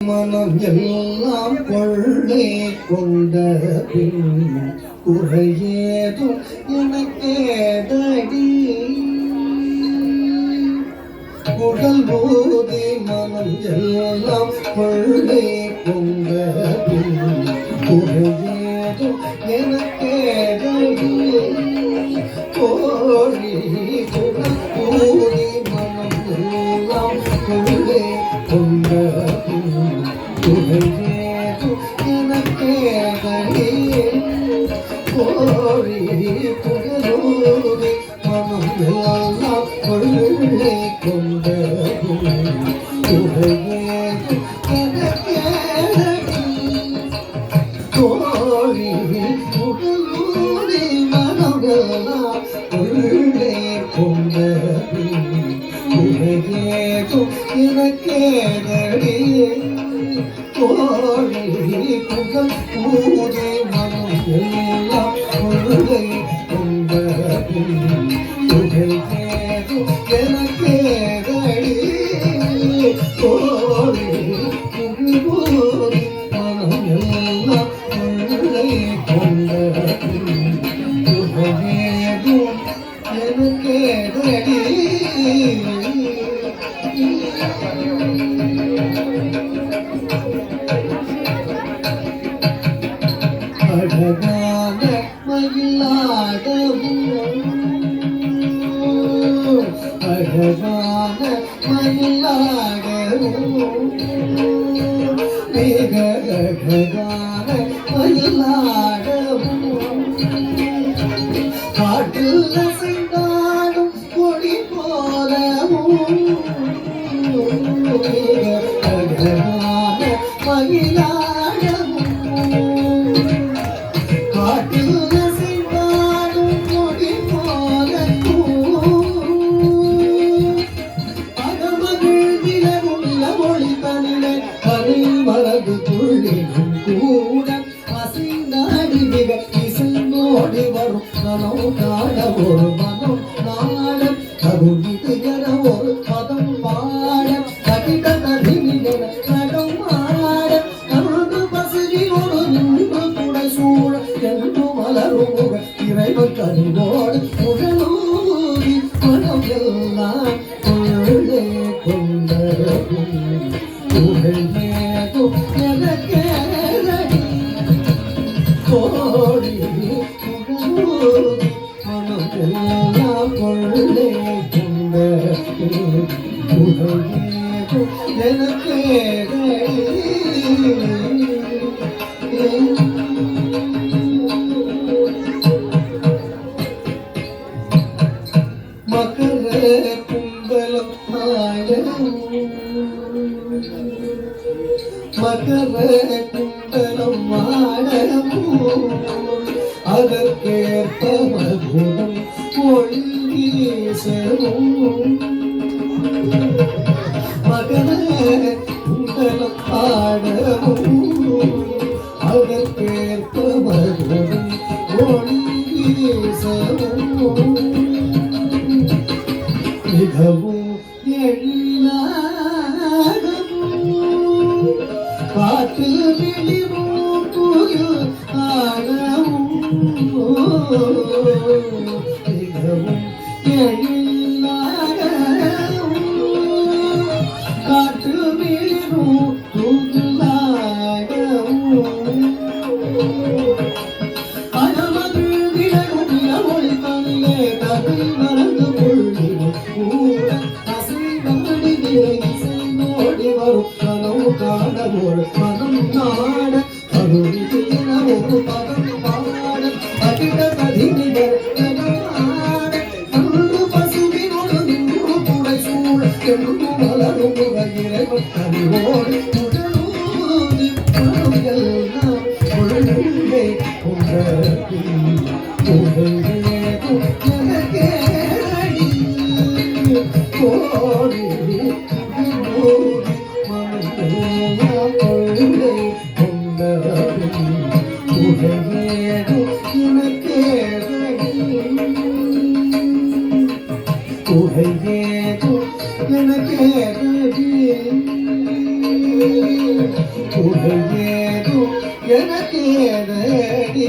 மனம் எல்லாம் கொள்ளை கொண்ட பின் குறையேதும் எனக்கேதடி உடல் போதை மனம் எல்லாம் கொள்ளை கொண்ட பின் குறையேதும் எனக்கேதடி கோழி உடல் போதை மனம் எல்லாம் கொள்ளை கொண்ட கோழி புகழோதி மனம் எல்லாம் கொள்ளை கொண்ட கோழி புகழோதி மனம் எல்லாம் கொள்ளை கொண்ட எனக்கேதடி கோழி புகழ் பூஜை மனம் எல்லாம் கொள்ளை கொண்ட எனக்கேதடி கோழி புகழ் பூஜை மனம் எல்லாம் கொள்ளை கொண்ட எனக்கேதடி அழகான மயிலாடவும் அழகான மயிலாடவும் மிக அழகான மயிலாடவும் காட்டில் நசைந்தாடும் கொடி போலவும் மிக அழகான மயிலாடவும் மரபு துள்ளினும் கூட அசைந்தாடி மிக இசைந்தோடி வரும் நலம் காண ஒரு மனம் நாட கருணிது என ஒரு பதம் பாட கட்டிட கருணின நடம் ஆட கருது பசுகி ஒரு நின்று துடை சூழ என்று மலரும் முக இறைவன் கருவோடு புகழூரி மனம் எல்லாம் கொள்ளை கொண்ட கோழி மனம் எல்லாம் கொள்ளை கொண்ட எனக்கு மகர கும்பலம் மகர குண்டலம் மாடமும் அதற்கேற்ப மகுடம் ஒளி வீசவும் மகர குண்டலம் ஆடவும் அதற்கேற்ப மகுடம் ஒளி வீசவும் மிகவும் பாட்டு விழிவும் புயல் ஆடவும் மிகவும் எழிலாகவும் காட்டு விழிவும் புயல் ஆடவும் அனமது விலகும் இளமொழி தனிலே கதை மறந்து கொள்ளிடும் கூட அசைந்தாடி இசைந்தோடி வரும் கனவு காண ஒரு மனம் நாட கருணிது என ஒரு பதம் பாட அகிட கதினிவர் ஆட கருது பசுவினோடு நின்று புடை சூழ என்று மலரும் முக இறைவன் கனிவோடு புகழூதி மனம் எல்லாம் கொள்ளை கொண்ட எனக்கேதடி கோழி மனம் எல்லாம் எனக்கேதடி